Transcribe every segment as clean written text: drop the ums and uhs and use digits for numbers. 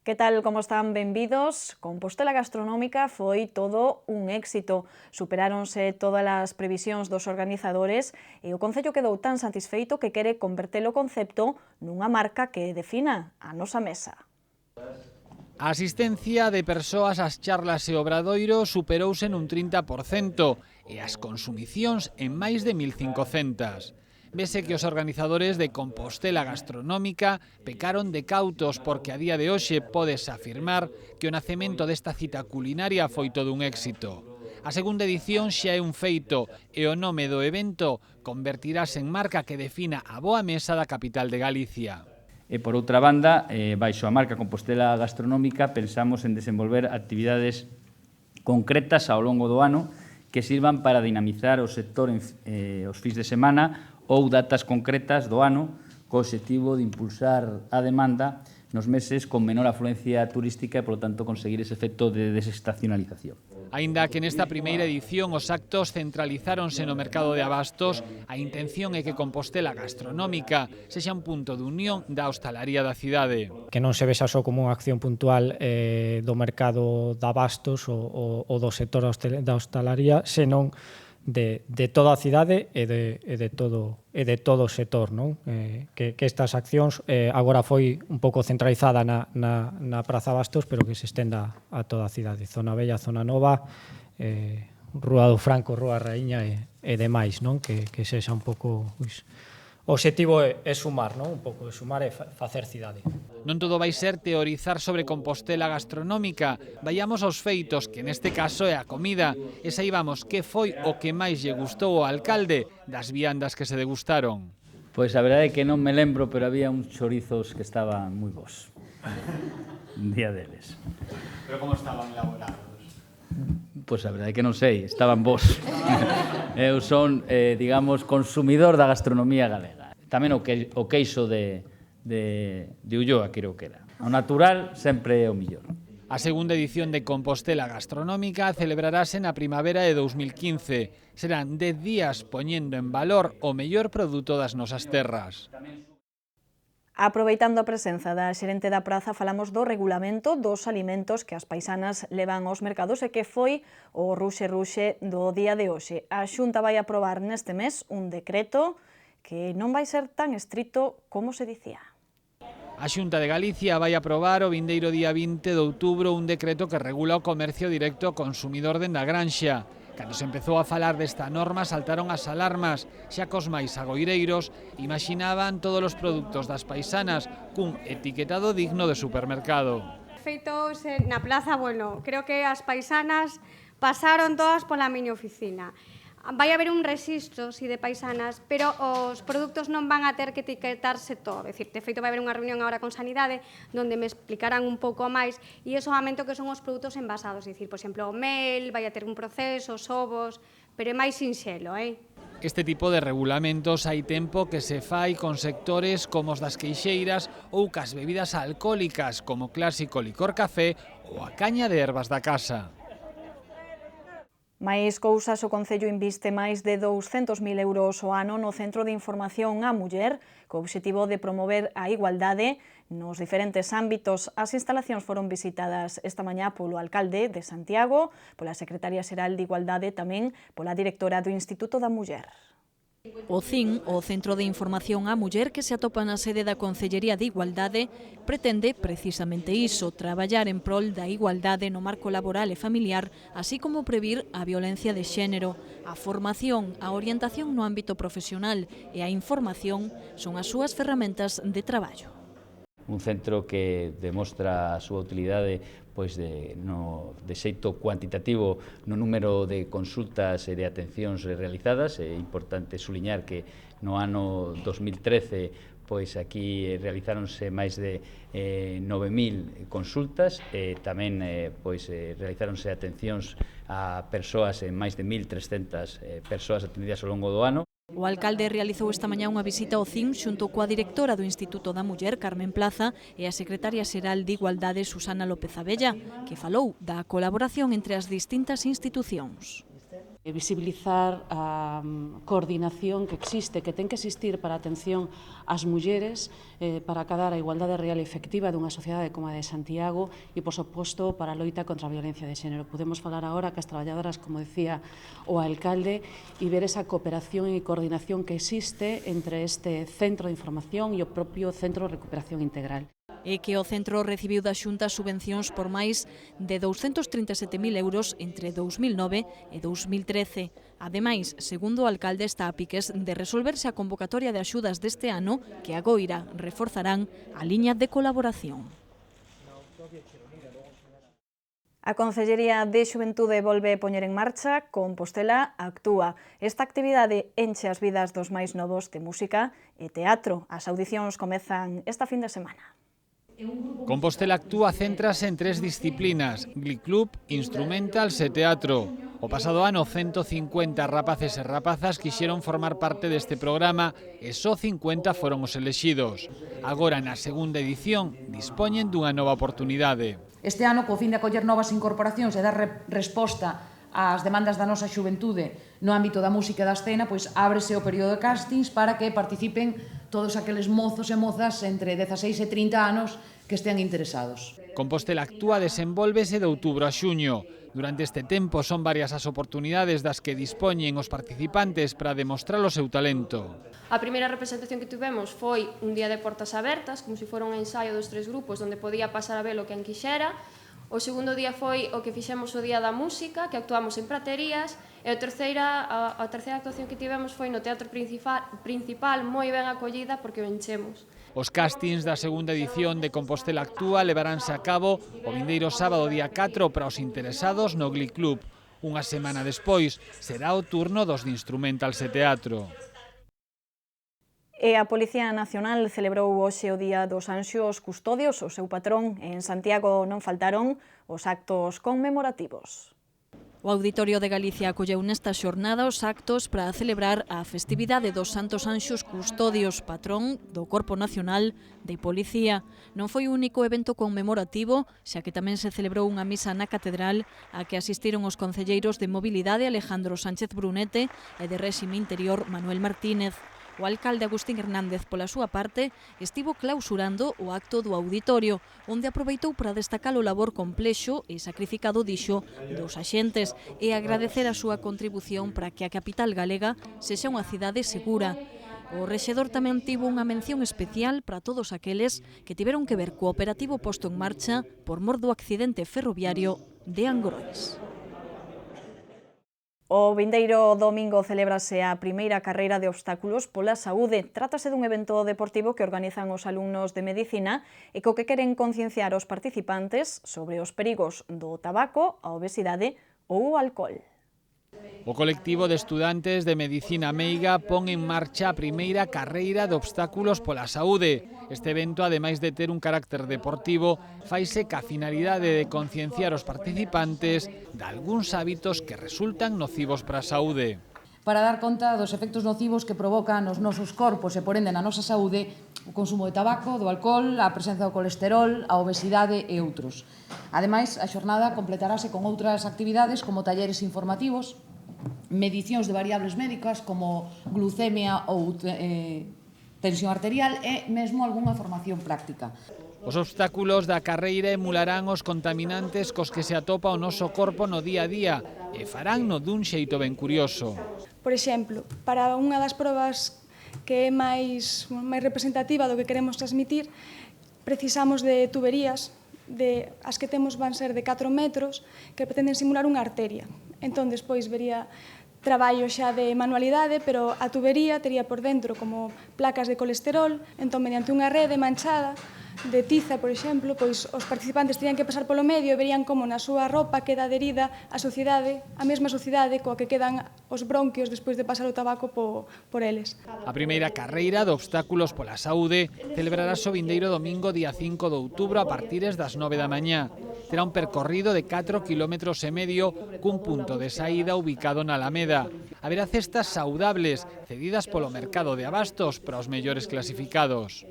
Que tal, como están? Benvidos. Compostela Gastronómica foi todo un éxito. Superáronse todas as previsións dos organizadores e o Concello quedou tan satisfeito que quere converter o concepto nunha marca que defina a nosa mesa. A asistencia de persoas ás charlas e obradoiro superouse nun 30% e as consumicións en máis de 1.500. Vese que os organizadores de Compostela Gastronómica pecaron de cautos porque a día de hoxe podes afirmar que o nacemento desta cita culinaria foi todo un éxito. A segunda edición xa é un feito e o nome do evento convertirase en marca que defina a boa mesa da capital de Galicia. E, por outra banda, baixo a marca Compostela Gastronómica, pensamos en desenvolver actividades concretas ao longo do ano que sirvan para dinamizar o sector os fins de semana ou datas concretas do ano co obxectivo de impulsar a demanda nos meses con menor afluencia turística e, polo tanto, conseguir ese efecto de desestacionalización. Aínda que nesta primeira edición os actos centralizáronse no mercado de abastos, a intención é que Compostela Gastronómica sexa un punto de unión da hostalaría da cidade. Que non se vexa só como unha acción puntual do mercado de abastos ou do sector da hostalaría, senón de toda a cidade e de todo o sector, non? Que estas accións agora foi un pouco centralizada na Praza Bastos, pero que se estenda a toda a cidade, Zona Bella, Zona Nova, Rúa do Franco, Rúa Raíña e demais, non? Que sexa un pouco... O obxectivo é sumar, non? Un pouco de sumar e facer cidade. Non todo vai ser teorizar sobre Compostela Gastronómica. Vayamos aos feitos, que neste caso é a comida, e saibamos que foi o que máis lle gustou ao alcalde das viandas que se degustaron. Pois a verdade é que non me lembro, pero había uns chorizos que estaban moi bons. Un día deles. Pero como estaban elaborados? Pois a verdade é que non sei, estaban bons. Eu son, digamos, consumidor da gastronomía galega. Tamén o queixo de Ulloa, creo que era. O natural sempre é o millor. A segunda edición de Compostela Gastronómica celebrarase na primavera de 2015. Serán 10 días poñendo en valor o mellor produto das nosas terras. Aproveitando a presenza da xerente da praza, falamos do regulamento dos alimentos que as paisanas levan aos mercados e que foi o ruxe do día de hoxe. A Xunta vai aprobar neste mes un decreto que non vai ser tan estrito como se dicía. A Xunta de Galicia vai aprobar o vindeiro día 20 de outubro un decreto que regula o comercio directo ao consumidor dende a granxa. Cando se empezou a falar desta norma saltaron as alarmas, xa cos máis agoireiros imaginaban todos os produtos das paisanas cun etiquetado digno de supermercado. Feitos na plaza, bueno, creo que as paisanas pasaron todas pola miña oficina. Vai haber un rexistro, si, de paisanas, pero os produtos non van a ter que etiquetarse todo. É dicir, de feito, vai haber unha reunión agora con Sanidade onde me explicarán un pouco máis e é solamente o que son os produtos envasados. É dicir, por exemplo, o mel, vai a ter un proceso, os ovos, pero é máis sinxelo, Este tipo de regulamentos hai tempo que se fai con sectores como os das queixeiras ou cas bebidas alcohólicas como clásico licor café ou a caña de ervas da casa. Máis cousas, o Concello inviste máis de 200.000 euros ao ano no Centro de Información á Muller, co obxectivo de promover a igualdade nos diferentes ámbitos. As instalacións foron visitadas esta mañá polo alcalde de Santiago, pola secretaria xeral de Igualdade, tamén pola directora do Instituto da Muller. O CIN, o Centro de Información á Muller, que se atopa na sede da Concellería de Igualdade, pretende precisamente iso, traballar en prol da igualdade no marco laboral e familiar, así como previr a violencia de xénero. A formación, a orientación no ámbito profesional e a información son as súas ferramentas de traballo. Un centro que demostra a súa utilidade de xeito cuantitativo no número de consultas e de atencións realizadas. É importante suliñar que no ano 2013 aquí realizáronse máis de 9.000 consultas e tamén realizáronse atencións a persoas, máis de 1.300 persoas atendidas ao longo do ano. O alcalde realizou esta mañá unha visita ao CIN xunto coa directora do Instituto da Muller, Carmen Plaza, e a secretaria xeral de Igualdade, Susana López Abella, que falou da colaboración entre as distintas institucións. Visibilizar a coordinación que existe, que ten que existir para a atención ás mulleres, para acadar a igualdade real e efectiva dunha sociedade como a de Santiago e, por suposto, para a loita contra a violencia de xénero. Podemos falar agora que as traballadoras, como decía o alcalde, e ver esa cooperación e coordinación que existe entre este centro de información e o propio Centro de Recuperación Integral. E que o centro recibiu da Xunta subvencións por máis de 237.000 euros entre 2009 e 2013. Ademais, segundo o alcalde, está a piques de resolverse a convocatoria de axudas deste ano que agoira reforzarán a liña de colaboración. A Concellería de Xuventude volve poñer en marcha Compostela Actúa. Esta actividade enche as vidas dos máis novos de música e teatro. As audicións comezan esta fin de semana. Compostela Actúa céntrase en 3 disciplinas: Glee Club, Instrumentals e Teatro. O pasado ano 150 rapaces e rapazas quixeron formar parte deste programa e só 50 foron os elexidos. Agora, na segunda edición, dispoñen dunha nova oportunidade. Este ano, co fin de acoller novas incorporacións e dar resposta ás demandas da nosa xuventude no ámbito da música e da escena, pois ábrese o período de castings para que participen todos aqueles mozos e mozas entre 16 e 30 anos que estean interesados. Compostela Actúa desenvólvese de outubro a xuño. Durante este tempo son varias as oportunidades das que dispoñen os participantes para demostrar o seu talento. A primeira representación que tivemos foi un día de portas abertas, como se fora un ensaio dos 3 grupos, onde podía pasar a velo quen quixera. O segundo día foi o que fixemos o Día da Música, que actuamos en praterías, e a terceira actuación que tivemos foi no Teatro Principal, moi ben acollida porque o enchemos. Os castings da segunda edición de Compostela Actúa levaránse a cabo o vindeiro sábado día 4 para os interesados no Glee Club. Unha semana despois será o turno dos de Instrumentals e Teatro. E a Policía Nacional celebrou hoxe o Día dos Anxos Custodios, o seu patrón. En Santiago non faltaron os actos conmemorativos. O Auditorio de Galicia acolleu nesta xornada os actos para celebrar a festividade dos Santos Anxos Custodios, patrón do Corpo Nacional de Policía. Non foi o único evento conmemorativo, xa que tamén se celebrou unha misa na Catedral a que asistiron os concelleiros de Mobilidade Alejandro Sánchez Brunete e de Réxime Interior Manuel Martínez. O alcalde Agustín Hernández, pola súa parte, estivo clausurando o acto do auditorio, onde aproveitou para destacar o labor complexo e sacrificado, dixo, dos axentes e agradecer a súa contribución para que a capital galega sexa unha cidade segura. O rexedor tamén tivo unha mención especial para todos aqueles que tiveron que ver co operativo posto en marcha por mor do accidente ferroviario de Angrois. O vindeiro domingo celébrase a primeira carreira de obstáculos pola saúde. Trátase dun evento deportivo que organizan os alumnos de Medicina e co que queren concienciar os participantes sobre os perigos do tabaco, a obesidade ou o alcohol. O colectivo de estudantes de Medicina Meiga pon en marcha a primeira carreira de obstáculos pola saúde. Este evento, ademais de ter un carácter deportivo, faise ca finalidade de concienciar os participantes de algúns hábitos que resultan nocivos para a saúde. Para dar conta dos efectos nocivos que provocan nos nosos corpos e, por ende, na nosa saúde, o consumo de tabaco, do alcohol, a presenza do colesterol, a obesidade e outros. Ademais, a xornada completarase con outras actividades como talleres informativos, medicións de variables médicas como glucemia ou tensión arterial e mesmo algunha formación práctica. Os obstáculos da carreira emularán os contaminantes cos que se atopa o noso corpo no día a día e faranno dun xeito ben curioso. Por exemplo, para unha das probas que é máis representativa do que queremos transmitir, precisamos de tuberías, as que temos van ser de 4 metros, que pretenden simular unha arteria. Entón, despois vería traballo xa de manualidade, pero a tubería tería por dentro como placas de colesterol, entón, mediante unha rede manchada de tiza, por exemplo, pois os participantes terían que pasar polo medio e verían como na súa roupa queda adherida a sociedade, a mesma sociedade coa que quedan os bronquios despois de pasar o tabaco por eles. A primeira carreira de obstáculos pola saúde celebrarase o vindeiro domingo día 5 de outubro a partires das 9 da mañá. Terá un percorrido de 4,5 km cun punto de saída ubicado na Alameda. Haberá cestas saudables cedidas polo mercado de abastos para os mellores clasificados.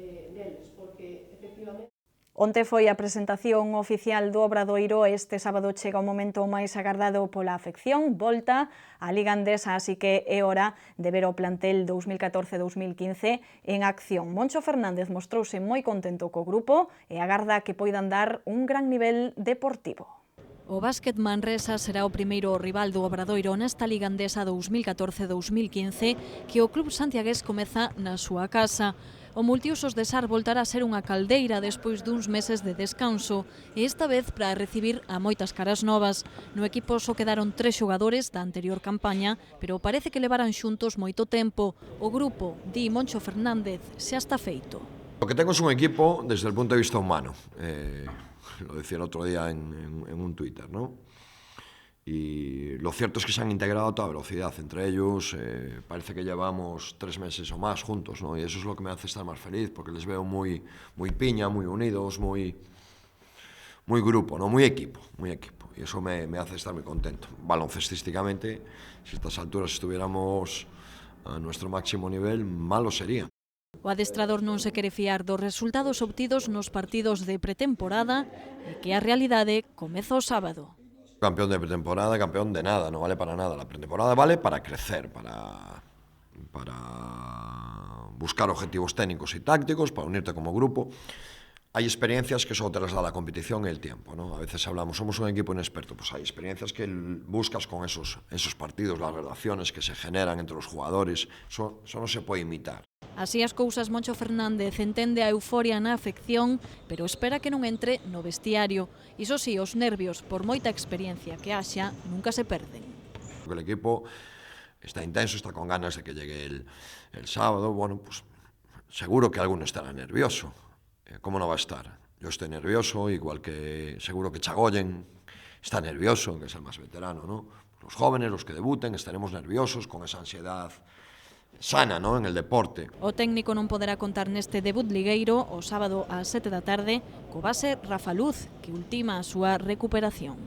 Onte foi a presentación oficial do Obradoiro, este sábado chega o momento máis agardado pola afección, volta á Liga Andesa, así que é hora de ver o plantel 2014-2015 en acción. Moncho Fernández mostrouse moi contento co grupo e agarda que poidan dar un gran nivel deportivo. O Básquet Manresa será o primeiro rival do Obradoiro nesta Liga Andesa 2014-2015 que o club santiagués comeza na súa casa. O multiusos de Sar voltará a ser unha caldeira despois duns meses de descanso e esta vez para recibir a moitas caras novas. No equipo só quedaron 3 xogadores da anterior campaña, pero parece que levaran xuntos moito tempo. O grupo, di Moncho Fernández, xa está feito. Lo que tengo es un equipo desde el punto de vista humano. Lo decía el otro día en un Twitter, ¿no? Y lo cierto es que se han integrado a toda velocidad entre ellos, parece que llevamos 3 meses o más juntos, ¿no? Y eso es lo que me hace estar más feliz, porque les veo muy piña, muy unidos, muy grupo, ¿no? Muy equipo, y eso me hace estar muy contento. Baloncestísticamente, si a estas alturas estuviéramos a nuestro máximo nivel, malo sería. O adestrador non se quere fiar dos resultados obtidos nos partidos de pretemporada e que a realidade comeza o sábado. Campeón de pretemporada, campeón de nada, no vale para nada. La pretemporada vale para crecer, para buscar objetivos técnicos y tácticos, para unirte como grupo. Hay experiencias que solo te las da la competición y el tiempo, ¿no? A veces hablamos, somos un equipo inexperto, pues hay experiencias que buscas con esos partidos, las relaciones que se generan entre los jugadores, eso no se puede imitar. Así as cousas, Moncho Fernández entende a euforia na afección, pero espera que non entre no vestiario. Iso sí, os nervios, por moita experiencia que haxa, nunca se perden. El equipo está intenso, está con ganas de que llegue el sábado. Bueno, pues seguro que alguno estará nervioso. ¿Cómo no va a estar? Yo estoy nervioso, igual que seguro que Chagoyen está nervioso, que es el más veterano, ¿no? Los jóvenes, los que debuten, estaremos nerviosos con esa ansiedad sana, ¿no?, en el deporte. O técnico non poderá contar neste debut ligueiro o sábado ás 7 da tarde co base Rafa Luz, que ultima a súa recuperación.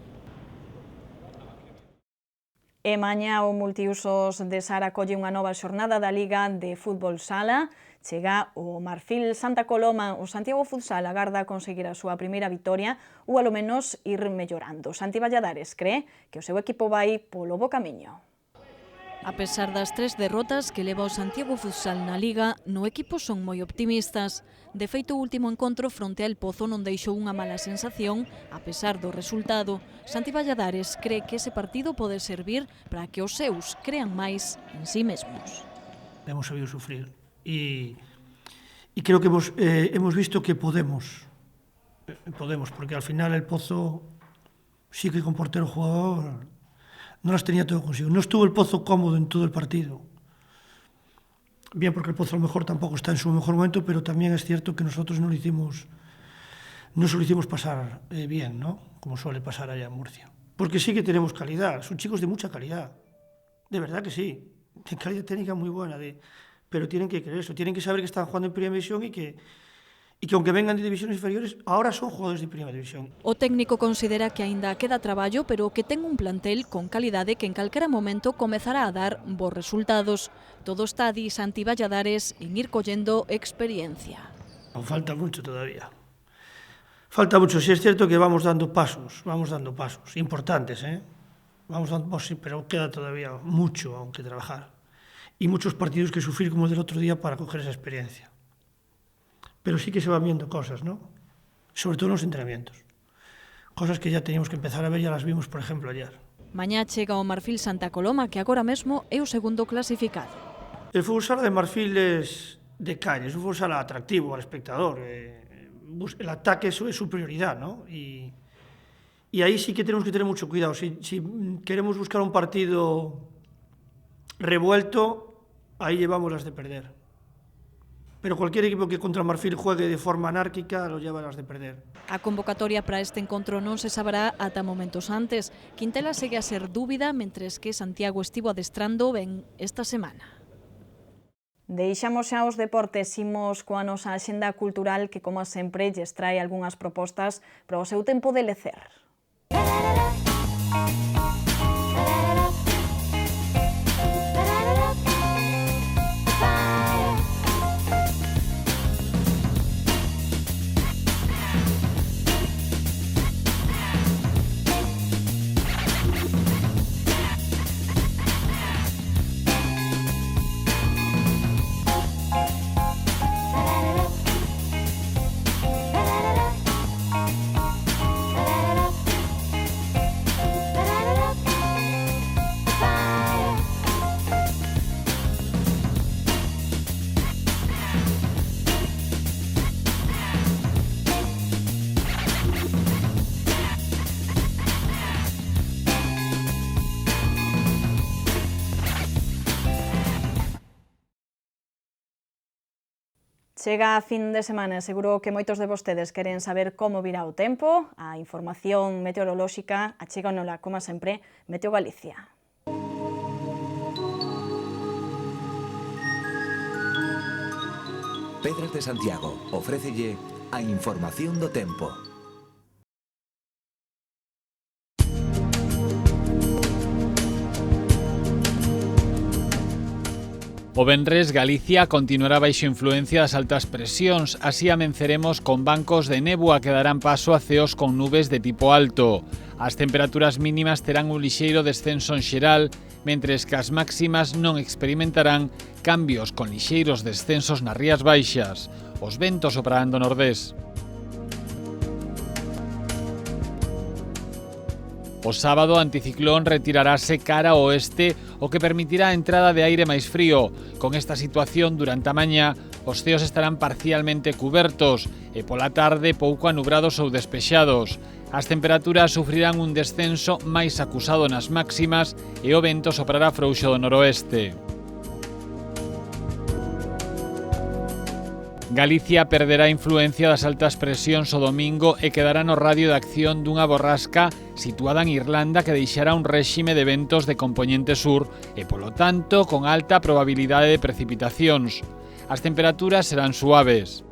E mañá o multiusos de Sar acolle unha nova xornada da Liga de Fútbol Sala. Chega o Marfil Santa Coloma, o Santiago Futsal agarda a conseguir a súa primeira vitoria ou alo menos ir mellorando. Santi Valladares cree que o seu equipo vai polo bo camiño. A pesar das 3 derrotas que leva o Santiago Futsal na Liga, no equipo son moi optimistas. De feito, o último encontro fronte al Pozo non deixou unha mala sensación, a pesar do resultado. Santi Valladares cree que ese partido pode servir para que os seus crean máis en sí mesmos. Hemos sabido sufrir y creo que hemos visto que podemos, porque al final el Pozo sí que con portero jugador no las tenía todo consigo. No estuvo el Pozo cómodo en todo el partido. Bien, porque el Pozo a lo mejor tampoco está en su mejor momento, pero también es cierto que nosotros no se lo hicimos pasar bien, ¿no? Como suele pasar allá en Murcia. Porque sí que tenemos calidad, son chicos de mucha calidad. De verdad que sí. De calidad técnica muy buena, pero tienen que creer eso, tienen que saber que están jugando en Primera División y que aunque vengan de divisiones inferiores, ahora son jugadores de Primera División. O técnico considera que aínda queda traballo, pero que ten un plantel con calidade que en calquera momento comezará a dar bons resultados. Todo está, di Santi Valladares, en ir collendo experiencia. Falta mucho todavía. Falta mucho, sí es cierto que vamos dando pasos importantes, vamos dando pasos, pero queda todavía mucho aún que trabajar. Y muchos partidos que sufrir como el del otro día para coger esa experiencia. Pero sí que se van viendo cosas, ¿no? Sobre todo en los entrenamientos. Cosas que ya teníamos que empezar a ver, ya las vimos, por ejemplo, ayer. Mañá chega o Marfil Santa Coloma, que agora mesmo é o segundo clasificado. El fútbol sala de Marfil es de calle, es un fútbol sala atractivo al espectador. El ataque es su prioridad, ¿no? Y ahí sí que tenemos que tener mucho cuidado. Si queremos buscar un partido revuelto, ahí llevamos las de perder. Pero cualquier equipo que contra Marfil juegue de forma anárquica lo lleva a las de perder. A convocatoria para este encontro non se saberá ata momentos antes. Quintela segue a ser dúbida, mentres que Santiago estivo adestrando ben esta semana. Deixamos xa os deportes, imos coa nosa axenda cultural que, como sempre, lles trae algunhas propostas para o seu tempo de lecer. Chega a fin de semana, seguro que moitos de vostedes queren saber como virá o tempo. A información meteorolóxica achéganos, como sempre, Meteo Galicia. Pedras de Santiago ofrécelle a información do tempo. O venres, Galicia continuará baixo influencia das altas presións, así amenceremos con bancos de néboa que darán paso a ceos con nubes de tipo alto. As temperaturas mínimas terán un lixeiro descenso en xeral, mentres que as máximas non experimentarán cambios con lixeiros descensos nas rías baixas. Os ventos soprarán do nordés. O sábado, o anticiclón retirarase cara ao oeste, o que permitirá a entrada de aire máis frío. Con esta situación, durante a mañá, os ceos estarán parcialmente cubertos e pola tarde pouco anubrados ou despexados. As temperaturas sufrirán un descenso máis acusado nas máximas e o vento soprará frouxo do noroeste. Galicia perderá a influencia das altas presións o domingo e quedará no radio de acción dunha borrasca situada en Irlanda que deixará un réxime de ventos de compoñente sur e, polo tanto, con alta probabilidade de precipitacións. As temperaturas serán suaves.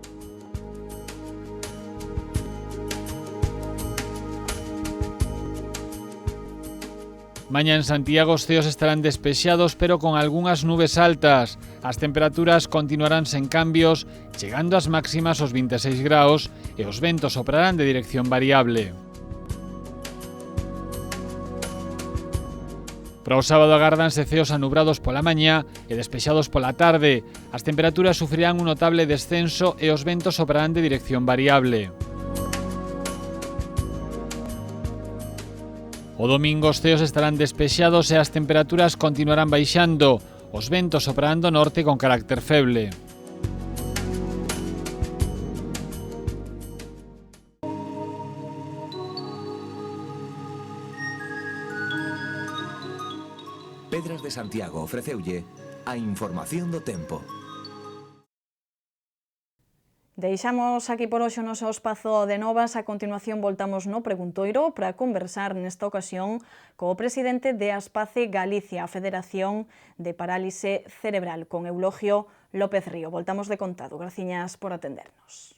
Mañá en Santiago os ceos estarán despexados, pero con algunhas nubes altas. As temperaturas continuarán sen cambios, chegando ás máximas aos 26 graus e os ventos soprarán de dirección variable. Para o sábado agárdanse ceos anubrados pola mañá e despexados pola tarde. As temperaturas sufrirán un notable descenso e os ventos soprarán de dirección variable. O domingo os ceos estarán despexados e as temperaturas continuarán baixando. Os ventos soprarán do norte con carácter feble. Pedras de Santiago ofreceulle a información do tempo. Deixamos aquí por hoxe o noso espazo de novas. A continuación voltamos no preguntoiro para conversar nesta ocasión co presidente de Aspace Galicia, a Federación de Parálise Cerebral, con Eulogio López Río. Voltamos de contado. Graciñas por atendernos.